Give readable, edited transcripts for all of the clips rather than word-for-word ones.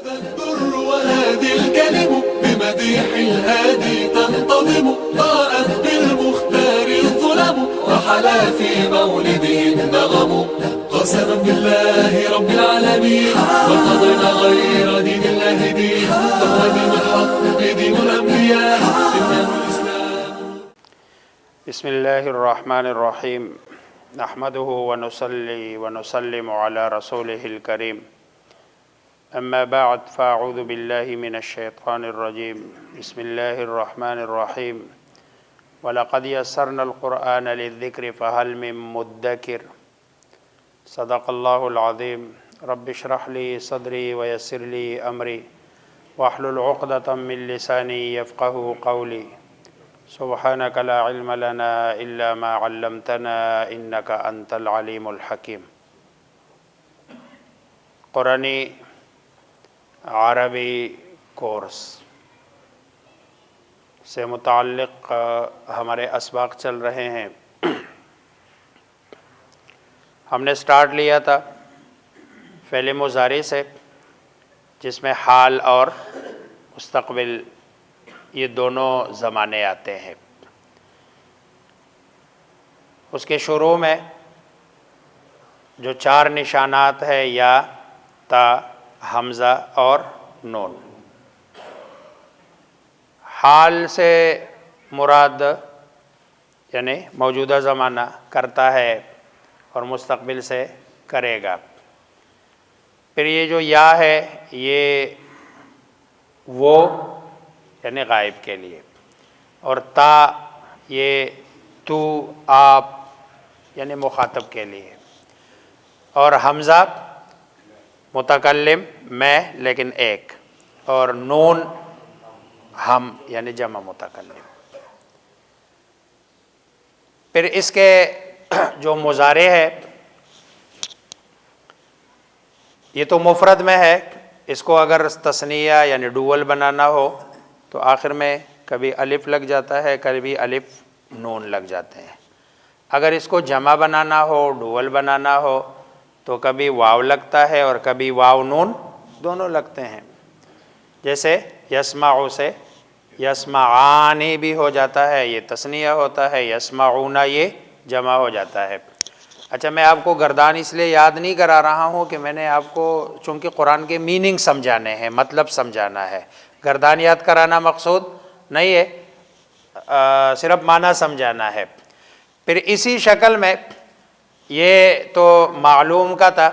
Al Durr وهذه الكلم بمديح الهادي تنتظم ضاءت بالمختار الظلم وحلا في مولده النغم قسما بالله رب العالمين ما قضينا غير دين الله دين فهو دين الحق دين الأنبياء إنه الإسلام. بسم الله الرحمن الرحيم نحمده ونصلي ونسلم على رسوله الكريم أما بعد فأعوذ بالله من الشيطان الرجيم بسم الله الرحمن الرحيم ولقد يسرنا القرآن للذكر فهل من مدكر صدق الله العظيم رب اشرح لي صدري ويسر لي أمري واحلل عقدة من لساني يفقه قولي سبحانك لا علم لنا إلا ما علمتنا إنك أنت العليم الحكيم. قرآنی عربی کورس سے متعلق ہمارے اسباق چل رہے ہیں. ہم نے سٹارٹ لیا تھا فعل مضارع سے جس میں حال اور مستقبل یہ دونوں زمانے آتے ہیں. اس کے شروع میں جو چار نشانات ہے یا تا حمزہ اور نون. حال سے مراد یعنی موجودہ زمانہ کرتا ہے اور مستقبل سے کرے گا. پھر یہ جو یا ہے یہ وہ یعنی غائب کے لیے، اور تا یہ تو آپ یعنی مخاطب کے لیے، اور حمزہ متکلم میں لیکن ایک، اور نون ہم یعنی جمع متکلم. پھر اس کے جو مضارع ہے یہ تو مفرد میں ہے. اس کو اگر تثنیہ یعنی ڈوول بنانا ہو تو آخر میں کبھی الف لگ جاتا ہے، کبھی الف نون لگ جاتے ہیں. اگر اس کو جمع بنانا ہو، ڈوول بنانا ہو تو کبھی واو لگتا ہے اور کبھی واو نون دونوں لگتے ہیں. جیسے یسمعو سے یسمعانی بھی ہو جاتا ہے، یہ تثنیہ ہوتا ہے. یسمعون یہ جمع ہو جاتا ہے. اچھا، میں آپ کو گردان اس لیے یاد نہیں کرا رہا ہوں کہ میں نے آپ کو چونکہ قرآن کے میننگ سمجھانے ہیں، مطلب سمجھانا ہے. گردان یاد کرانا مقصود نہیں ہے، صرف معنی سمجھانا ہے. پھر اسی شکل میں یہ تو معلوم کا تھا.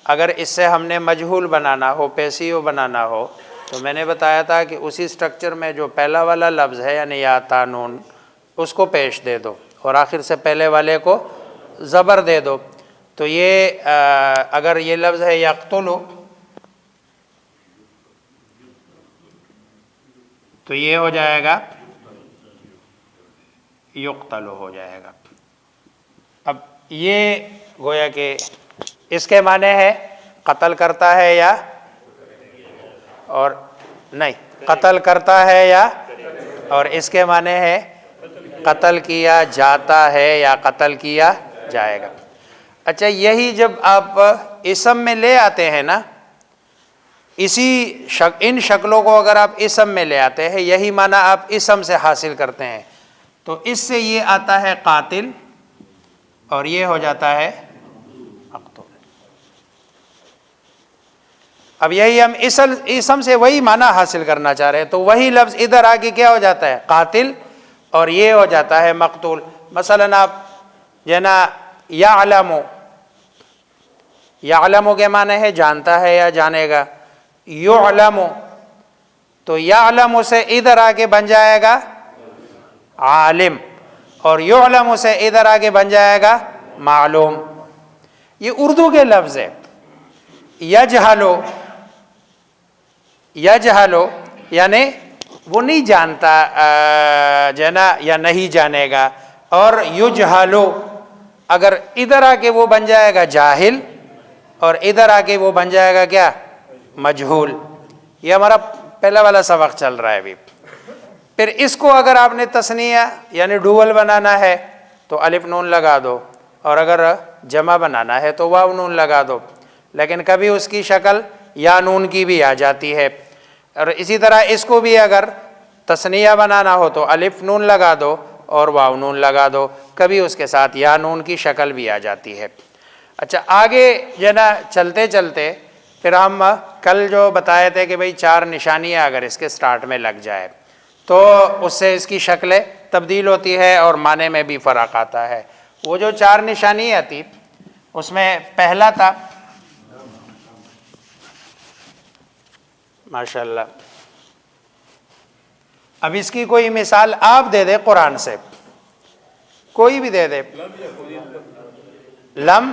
اگر اس سے ہم نے مجہول بنانا ہو، پیسیو بنانا ہو، تو میں نے بتایا تھا کہ اسی سٹرکچر میں جو پہلا والا لفظ ہے یعنی یا تا نون اس کو پیش دے دو اور آخر سے پہلے والے کو زبر دے دو. تو یہ اگر یہ لفظ ہے یقتلو تو یہ ہو جائے گا یقتلو ہو جائے گا. اب یہ گویا کہ اس کے معنی ہے قتل کرتا ہے یا اور نہیں قتل کرتا ہے یا، اور اس کے معنی ہے قتل کیا جاتا ہے یا قتل کیا جائے گا. اچھا، یہی جب آپ اسم میں لے آتے ہیں نا، ان شکلوں کو اگر آپ اسم میں لے آتے ہیں، یہی معنی آپ اسم سے حاصل کرتے ہیں، تو اس سے یہ آتا ہے قاتل اور یہ ہو جاتا ہے مقتول. اب یہی ہم اسم سے وہی معنی حاصل کرنا چاہ رہے ہیں، تو وہی لفظ ادھر آگے کیا ہو جاتا ہے قاتل اور یہ ہو جاتا ہے مقتول. مثلا آپ جنا یعلم کے معنی ہے جانتا ہے یا جانے گا. یعلم تو یعلم سے ادھر آگے بن جائے گا عالم، اور یعلم سے ادھر آگے بن جائے گا معلوم. یہ اردو کے لفظ ہے. یجہلو یعنی وہ نہیں جانتا جنا یا نہیں جانے گا، اور یجہلو اگر ادھر آ کے وہ بن جائے گا جاہل اور ادھر آ کے وہ بن جائے گا کیا مجہول. یہ ہمارا پہلا والا سبق چل رہا ہے ابھی. پھر اس کو اگر آپ نے تثنیہ یعنی ڈوول بنانا ہے تو الف نون لگا دو، اور اگر جمع بنانا ہے تو واو نون لگا دو. لیکن کبھی اس کی شکل یا نون کی بھی آ جاتی ہے، اور اسی طرح اس کو بھی اگر تثنیہ بنانا ہو تو الف نون لگا دو اور واو نون لگا دو، کبھی اس کے ساتھ یا نون کی شکل بھی آ جاتی ہے۔ اچھا آگے جو نا چلتے چلتے پھر ہم کل جو بتائے تھے کہ بھئی 4 نشانیاں اگر اس کے سٹارٹ میں لگ جائے تو اس سے اس کی شکلیں تبدیل ہوتی ہے اور معنی میں بھی فرق آتا ہے۔ وہ جو 4 نشانیاں تھی اس میں پہلا تھا، ماشاءاللہ، اب اس کی کوئی مثال آپ دے دے قرآن سے، کوئی بھی دے دے۔ لم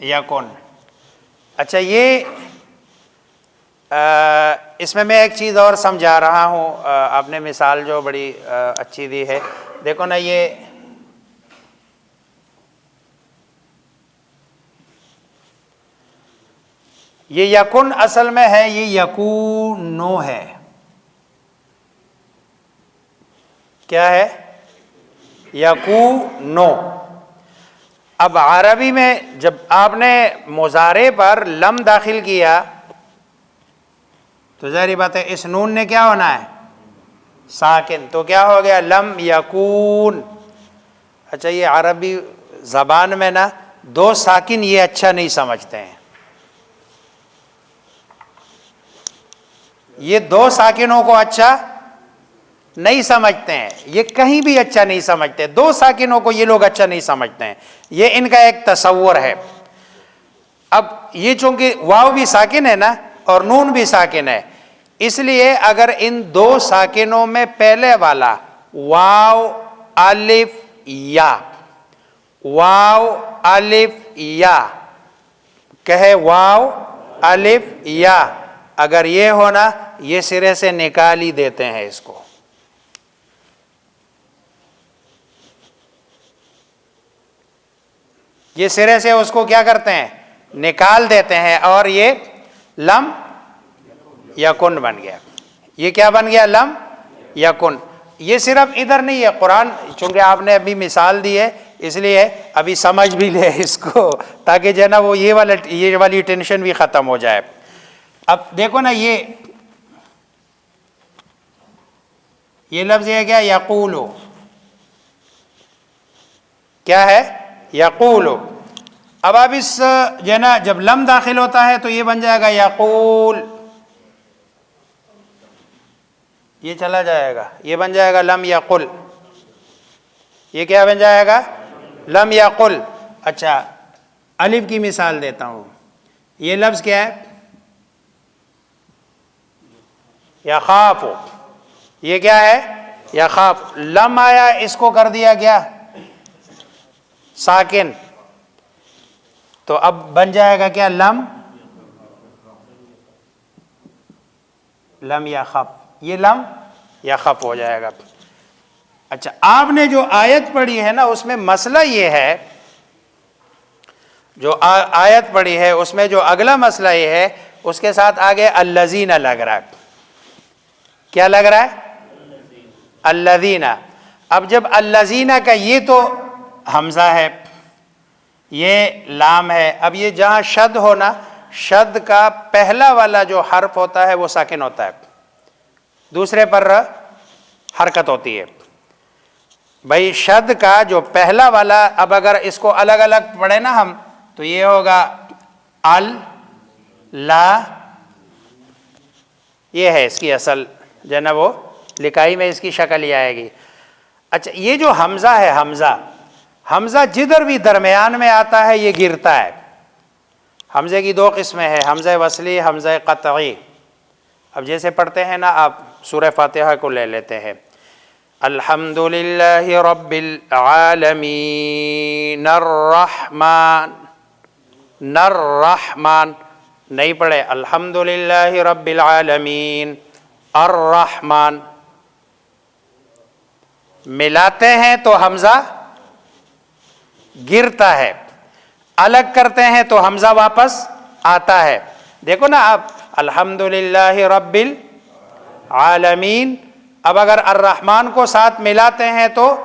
یکن۔ اچھا یہ اس میں ایک چیز اور سمجھا رہا ہوں، آپ نے مثال جو بڑی اچھی دی ہے، دیکھو نا یہ یکن اصل میں ہے، یہ یکونو ہے، کیا ہے؟ یکونو۔ اب عربی میں جب آپ نے مضارع پر لم داخل کیا تو ظاہری بات ہے اس نون نے کیا ہونا ہے؟ ساکن، تو کیا ہو گیا؟ لم یکون۔ اچھا یہ عربی زبان میں نا 2 ساکن یہ اچھا نہیں سمجھتے ہیں، یہ 2 ساکنوں کو اچھا نہیں سمجھتے ہیں، یہ کہیں بھی اچھا نہیں سمجھتے، 2 ساکنوں کو یہ لوگ اچھا نہیں سمجھتے ہیں، یہ ان کا ایک تصور ہے۔ اب یہ چونکہ واو بھی ساکن ہے نا اور نون بھی ساکن ہے، اس لیے اگر ان 2 ساکنوں میں پہلے والا واو الف یا، واو الف یا کہے، واو الف یا، اگر یہ ہونا یہ سرے سے نکال ہی دیتے ہیں اس کو، یہ سرے سے اس کو کیا کرتے ہیں؟ نکال دیتے ہیں، اور یہ لم یکن بن گیا۔ یہ کیا بن گیا؟ لم یکن۔ یہ صرف ادھر نہیں ہے، قرآن چونکہ آپ نے ابھی مثال دی ہے اس لیے ابھی سمجھ بھی لے اس کو، تاکہ جو ہے نا وہ یہ والی ٹینشن بھی ختم ہو جائے۔ اب دیکھو نا یہ لفظ ہے کیا؟ یقولو، کیا ہے؟ یقولو۔ اب آپ اس جو ہے نا جب لم داخل ہوتا ہے تو یہ بن جائے گا یقول، یہ چلا جائے گا، یہ بن جائے گا لم یقل، یہ کیا بن جائے گا؟ لم یقل۔ اچھا الف کی مثال دیتا ہوں، یہ لفظ کیا ہے؟ یخاف، یہ کیا ہے؟ یخاف۔ لم آیا، اس کو کر دیا گیا ساکن، تو اب بن جائے گا کیا؟ لم یخف، یہ لم یخف ہو جائے گا۔ اچھا آپ نے جو آیت پڑھی ہے نا اس میں مسئلہ یہ ہے، جو آیت پڑھی ہے اس میں جو اگلا مسئلہ یہ ہے، اس کے ساتھ آگے الذین لگ رہا ہے، کیا لگ رہا ہے؟ الذین۔ اب جب الذین کا یہ تو حمزہ ہے، یہ لام ہے، اب یہ جہاں شد ہونا، شد کا پہلا والا جو حرف ہوتا ہے وہ ساکن ہوتا ہے، دوسرے پر حرکت ہوتی ہے۔ بھائی شد کا جو پہلا والا، اب اگر اس کو الگ الگ پڑھے نا ہم تو یہ ہوگا ال لا، یہ ہے اس کی اصل جو ہے نا وہ لکھائی میں اس کی شکل ہی آئے گی۔ اچھا یہ جو حمزہ ہے، حمزہ جدھر بھی درمیان میں آتا ہے یہ گرتا ہے۔ حمزے کی 2 قسمیں ہیں، حمزہ وصلی، حمزہ قطعی۔ اب جیسے پڑھتے ہیں نا آپ سورہ فاتحہ کو لے لیتے ہیں، الحمدللہ رب العالمین الرحمن، نہیں پڑھے الحمدللہ رب العالمین الرحمن، ملاتے ہیں تو حمزہ گرتا ہے، الگ کرتے ہیں تو حمزہ واپس آتا ہے۔ دیکھو نا آپ الحمدللہ رب العالمین، اب اگر الرحمن کو ساتھ ملاتے ہیں تو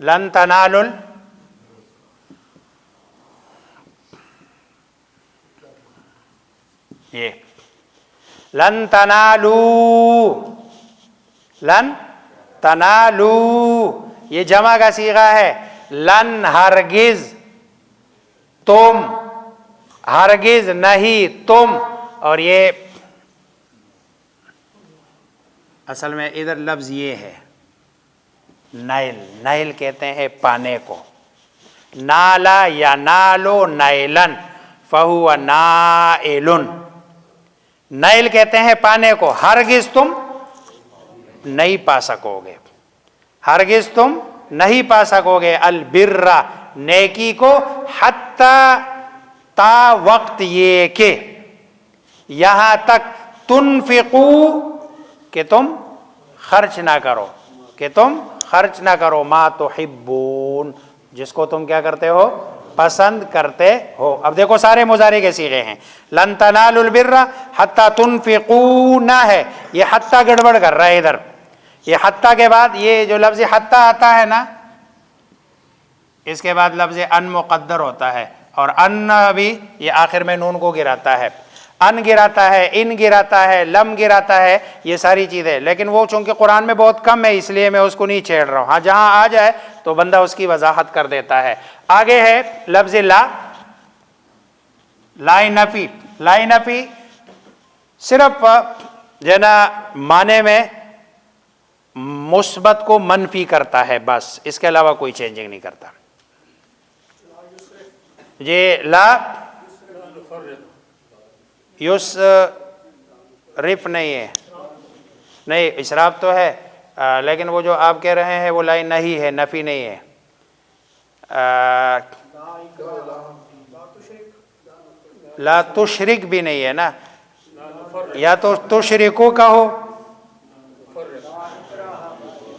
لن تنالوا یہ لن تنالوا یہ جمع کا صیغہ ہے. لن ہرگز، تم، ہرگز نہیں تم. اور یہ اصل میں ادھر لفظ یہ ہے نیل. نیل کہتے ہیں پانے کو. نالا یا نالو نیلن فہو نائل. نیل کہتے ہیں پانے کو. ہرگز تم نہیں پا سکو گے، ہرگز تم نہیں پا سکو گے البر نیکی کو، حتی تا وقت یہ کہ، یہاں تک تنفقو کہ تم خرچ نہ کرو، کہ تم خرچ نہ کرو، ما تحبون جس کو تم کیا کرتے ہو، پسند کرتے ہو. اب دیکھو سارے مضارع کے صیغے ہیں. لن تنالوا البر حتی تنفقوا نہ ہے، یہ حتی گڑبڑ کر رہا ہے ادھر. یہ حتی کے بعد یہ جو لفظ حتی آتا ہے نا، اس کے بعد لفظ ان مقدر ہوتا ہے، اور ان بھی یہ آخر میں نون کو گراتا ہے. ان گراتا ہے، ان گراتا ہے، لم گراتا ہے، یہ ساری چیزیں. لیکن وہ چونکہ قرآن میں بہت کم ہے اس لیے میں اس کو نہیں چھیڑ رہا ہوں. ہاں جہاں آ جائے تو بندہ اس کی وضاحت کر دیتا ہے. آگے ہے لفظ لا. لا نفی. لا نفی صرف جو نا معنی میں مثبت کو منفی کرتا ہے بس، اس کے علاوہ کوئی چینجنگ نہیں کرتا. یہ لا یسرف نہیں ہے، نہیں اسراف تو ہے، لیکن وہ جو آپ کہہ رہے ہیں وہ لا نہیں ہے، نفی نہیں ہے. لا تشرک بھی نہیں ہے نا، یا تو تشرکو کہو،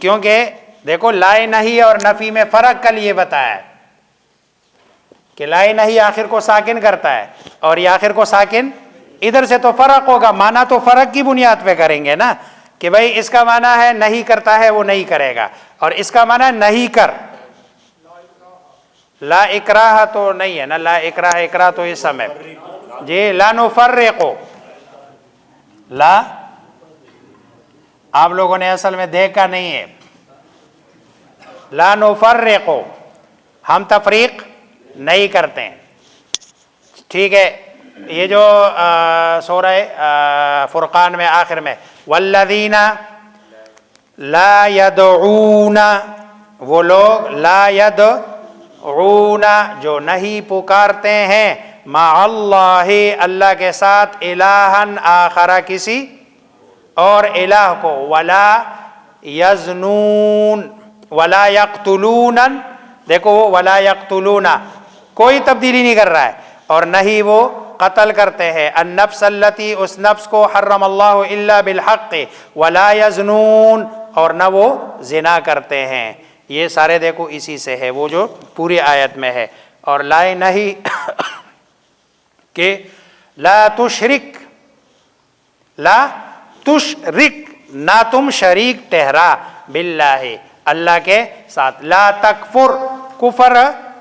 کیونکہ دیکھو لا نہیں اور نفی میں فرق کل یہ بتایا ہے کہ لا نہیں آخر کو ساکن کرتا ہے، اور یہ آخر کو ساکن ادھر سے تو فرق ہوگا. معنی تو فرق کی بنیاد پہ کریں گے نا، کہ بھئی اس کا معنی ہے نہیں کرتا ہے وہ نہیں کرے گا، اور اس کا معنی ہے نہیں کر. لا اکراہ تو نہیں ہے نا، لا اکراہ، اکراہ تو اس سمے جی. لا نفرقو، لا آپ لوگوں نے اصل میں دیکھا نہیں ہے. لا نفرقو ہم تفریق نہیں کرتے ہیں. ٹھیک ہے. یہ جو سورہ فرقان میں آخر میں والذین لا یدعون، وہ لوگ لا یدعون جو نہیں پکارتے ہیں، مع اللہ اللہ کے ساتھ، الہن آخر کسی اور الہ کو، ولا یزنون ولا یقتلون. دیکھو وہ ولا یقتلون کوئی تبدیلی نہیں کر رہا ہے، اور نہ ہی وہ قتل کرتے ہیں. النفس التی اس نفس کو حرم اللہ الا بالحق، ولا یزنون اور نہ وہ زنا کرتے ہیں. یہ سارے دیکھو اسی سے ہے، وہ جو پوری آیت میں ہے. اور لا نہیں کہ لا تشرک، لا تشرک نہ تم شریک ٹھہرا، باللہ اللہ کے ساتھ. لا تکفر کفر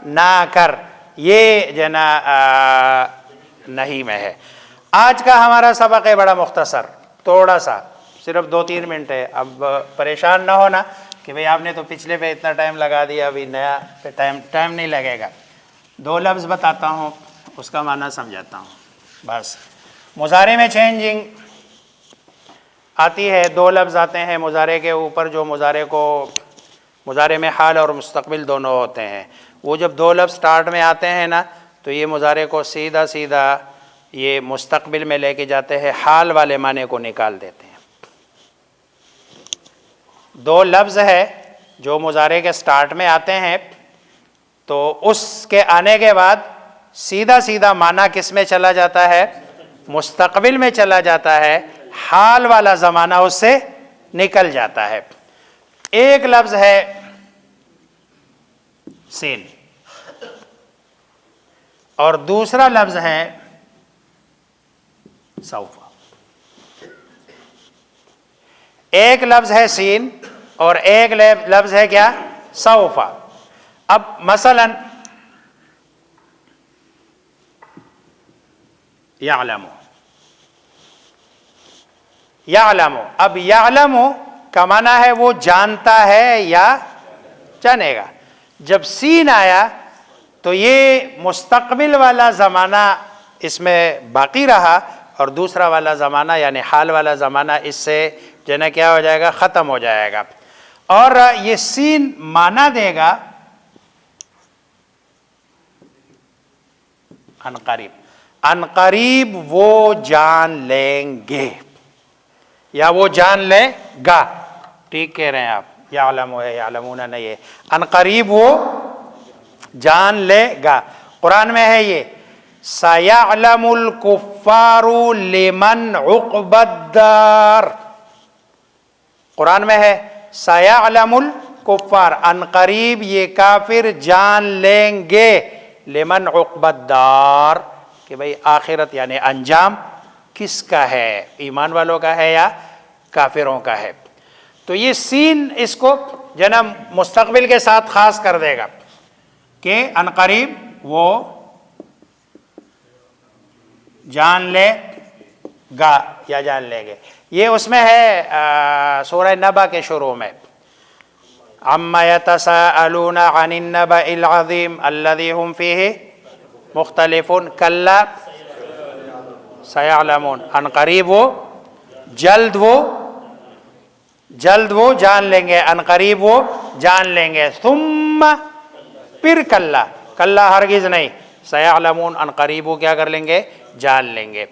نہ کر، یہ جنا نہیں میں ہے. آج کا ہمارا سبق ہے بڑا مختصر، تھوڑا سا، صرف 2-3 منٹ ہے. اب پریشان نہ ہونا کہ بھئی آپ نے تو پچھلے پہ اتنا ٹائم لگا دیا، ابھی نیا پہ ٹائم نہیں لگے گا. 2 لفظ بتاتا ہوں، اس کا معنی سمجھاتا ہوں بس. مضارع میں چینجنگ آتی ہے، 2 لفظ آتے ہیں مضارع کے اوپر، جو مضارع میں حال اور مستقبل دونوں ہوتے ہیں. وہ جب 2 لفظ سٹارٹ میں آتے ہیں نا، تو یہ مضارع کو سیدھا سیدھا یہ مستقبل میں لے کے جاتے ہیں، حال والے معنی کو نکال دیتے ہیں. 2 لفظ ہے جو مضارع کے سٹارٹ میں آتے ہیں، تو اس کے آنے کے بعد سیدھا سیدھا معنی کس میں چلا جاتا ہے، مستقبل میں چلا جاتا ہے، حال والا زمانہ اس سے نکل جاتا ہے. ایک لفظ ہے سین، اور دوسرا لفظ ہے سوف. ایک لفظ ہے سین اور ایک لفظ ہے کیا، سوف. اب مثلا یعلم، یعلم، اب یعلم کا معنی ہے وہ جانتا ہے یا جانے گا. جب سین آیا تو یہ مستقبل والا زمانہ اس میں باقی رہا اور دوسرا والا زمانہ یعنی حال والا زمانہ اس سے جو ہے نا کیا ہو جائے گا، ختم ہو جائے گا. اور یہ سین معنی دے گا ان قریب، ان قریب وہ جان لیں گے یا وہ جان لے گا. ٹھیک کہہ رہے ہیں آپ، یعلم ہے، یعلمون نہیں ہے، ان قریب وہ جان لے گا. قرآن میں ہے یہ سَيَعْلَمُ الْكُفَّارُ لِمَنْ عُقْبَى الدَّارِ، قرآن میں ہے سَيَعْلَمُ الْكُفَّارُ، ان قریب یہ کافر جان لیں گے، لمن عقبى الدار، کہ بھئی آخرت یعنی انجام کس کا ہے، ایمان والوں کا ہے یا کافروں کا ہے. تو یہ سین اس کو جنم مستقبل کے ساتھ خاص کر دے گا کہ ان قریب وہ جان لے گا یا جان لیں گے. یہ اس میں ہے سورہ نبا کے شروع میں، عَمَّ يَتَسَاءَلُونَ عَنِ النَّبَإِ الْعَظِيمِ الَّذِي هُمْ فِيهِ مُخْتَلِفُونَ كَلَّا سَيَعْلَمُونَ، ان قریب وہ جلد وہ جان لیں گے، ان قریب وہ جان لیں گے. ثم پھر کلا ہرگز نہیں، سیعلمون ان قریب وہ کیا کر لیں گے، جان لیں گے.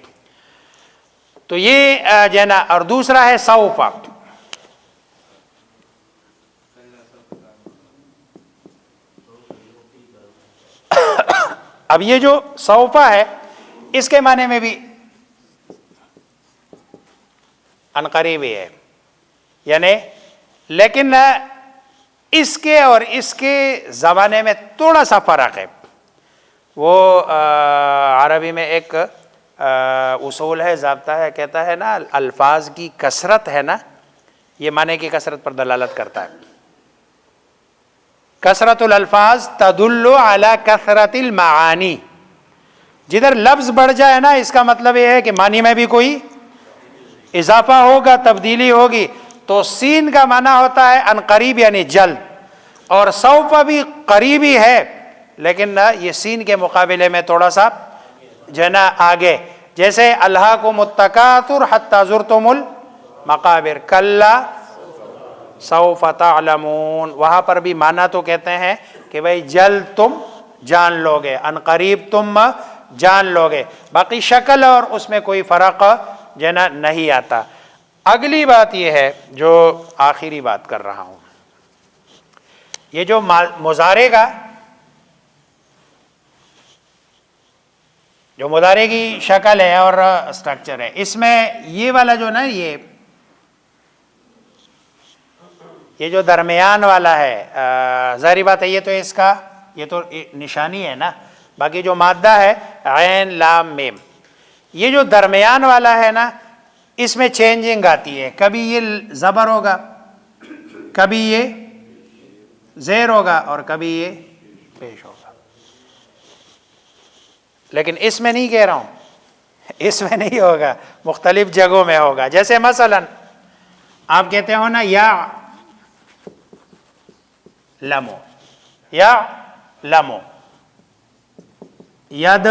تو یہ جو ہے نا، اور دوسرا ہے سوف. اب یہ جو سوفا ہے اس کے معنی میں بھی ان قریب ہی ہے، یعنی لیکن اس کے اور اس کے زمانے میں تھوڑا سا فرق ہے. وہ عربی میں ایک اصول ہے، ضابطہ ہے، کہتا ہے نا الفاظ کی کثرت ہے نا، یہ معنی کی کثرت پر دلالت کرتا ہے. کثرت الالفاظ تدل علی کثرت المعانی، جدھر لفظ بڑھ جائے نا اس کا مطلب یہ ہے کہ معنی میں بھی کوئی اضافہ ہوگا، تبدیلی ہوگی. تو سین کا معنی ہوتا ہے ان قریب یعنی جلد، اور سوف بھی قریبی ہے لیکن یہ سین کے مقابلے میں تھوڑا سا جو ہے نا آگے. جیسے الہاکم التکاثر حتی زرتم المقابر، کلا سوف تعلمون، وہاں پر بھی معنی تو کہتے ہیں کہ بھئی جلد تم جان لو گے، ان قریب تم جان لو گے. باقی شکل اور اس میں کوئی فرق جو ہے نا نہیں آتا. اگلی بات یہ ہے جو آخری بات کر رہا ہوں، یہ جو مضارع کا، جو مضارع کی شکل ہے اور سٹرکچر ہے، اس میں یہ والا جو نا یہ جو درمیان والا ہے، ظاہری بات ہے یہ تو اس کا یہ تو نشانی ہے نا، باقی جو مادہ ہے عین لام میم، یہ جو درمیان والا ہے نا اس میں چینجنگ آتی ہے، کبھی یہ زبر ہوگا، کبھی یہ زیر ہوگا اور کبھی یہ پیش ہوگا. لیکن اس میں نہیں کہہ رہا ہوں، اس میں نہیں ہوگا، مختلف جگہوں میں ہوگا. جیسے مثلا آپ کہتے ہو نا یا لمو، یا لمو، ید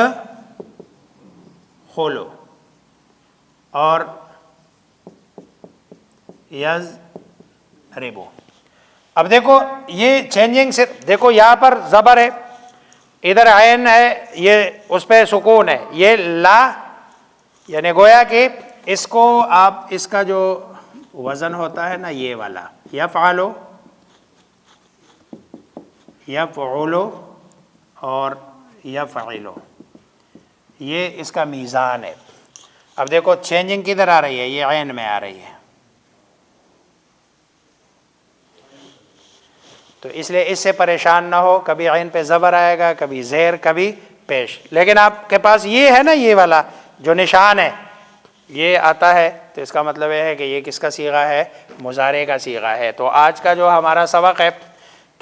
خلو اور یز ریبو. اب دیکھو یہ چینجنگ سے دیکھو، یہاں پر زبر ہے، ادھر عین ہے، یہ اس پہ سکون ہے، یہ لا، یعنی گویا کہ اس کو آپ اس کا جو وزن ہوتا ہے نا یہ والا یفعلو، یفعلو اور یفعلو، یہ اس کا میزان ہے. اب دیکھو چینجنگ کدھر آ رہی ہے، یہ عین میں آ رہی ہے. تو اس لیے اس سے پریشان نہ ہو، کبھی عین پہ زبر آئے گا، کبھی زیر، کبھی پیش. لیکن آپ کے پاس یہ ہے نا، یہ والا جو نشان ہے یہ آتا ہے تو اس کا مطلب یہ ہے کہ یہ کس کا صیغہ ہے، مضارع کا صیغہ ہے. تو آج کا جو ہمارا سبق ہے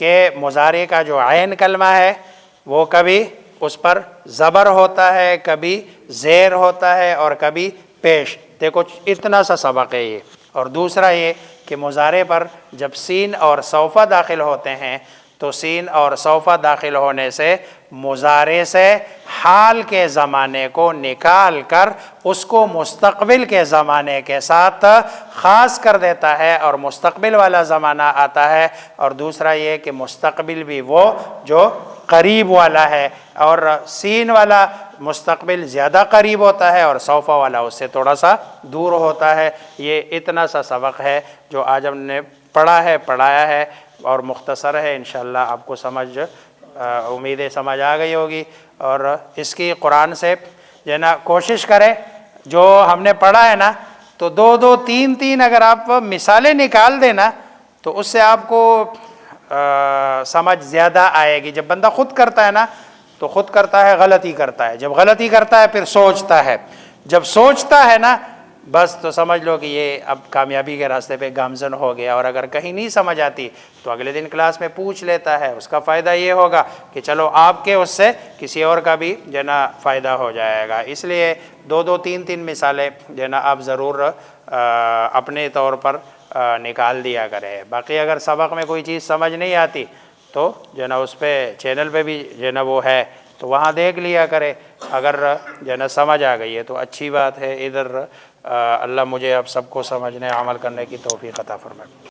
کہ مضارع کا جو عین کلمہ ہے وہ کبھی اس پر زبر ہوتا ہے، کبھی زیر ہوتا ہے اور کبھی پیش. دیکھو اتنا سا سبق ہے یہ. اور دوسرا یہ کہ مضارع پر جب سین اور سوف داخل ہوتے ہیں تو سین اور سوف داخل ہونے سے مضارع سے حال کے زمانے کو نکال کر اس کو مستقبل کے زمانے کے ساتھ خاص کر دیتا ہے اور مستقبل والا زمانہ آتا ہے. اور دوسرا یہ کہ مستقبل بھی وہ جو قریب والا ہے، اور سین والا مستقبل زیادہ قریب ہوتا ہے اور سوف والا اس سے تھوڑا سا دور ہوتا ہے. یہ اتنا سا سبق ہے جو آج ہم نے پڑھا ہے، پڑھایا ہے اور مختصر ہے. انشاءاللہ آپ کو امید سمجھ آ گئی ہوگی. اور اس کی قرآن سے جو ہے نا کوشش کریں، جو ہم نے پڑھا ہے نا تو دو دو تین تین اگر آپ مثالیں نکال دیں نا تو اس سے آپ کو سمجھ زیادہ آئے گی. جب بندہ خود کرتا ہے نا تو خود کرتا ہے غلطی کرتا ہے، جب غلطی کرتا ہے پھر سوچتا ہے، جب سوچتا ہے نا بس تو سمجھ لو کہ یہ اب کامیابی کے راستے پہ گامزن ہو گیا. اور اگر کہیں نہیں سمجھ آتی تو اگلے دن کلاس میں پوچھ لیتا ہے. اس کا فائدہ یہ ہوگا کہ چلو آپ کے اس سے کسی اور کا بھی جو ہے نا فائدہ ہو جائے گا. اس لیے دو دو تین تین مثالیں جو ہے نا آپ ضرور اپنے طور پر نکال دیا کرے. باقی اگر سبق میں کوئی چیز سمجھ نہیں آتی تو جو ہے نا اس پہ چینل پہ بھی جو ہے نا وہ ہے تو وہاں دیکھ لیا کرے. اگر جو ہے نا سمجھ آ گئی ہے تو اچھی بات ہے. ادھر اللہ مجھے اب سب کو سمجھنے عمل کرنے کی توفیق عطا فرمائے.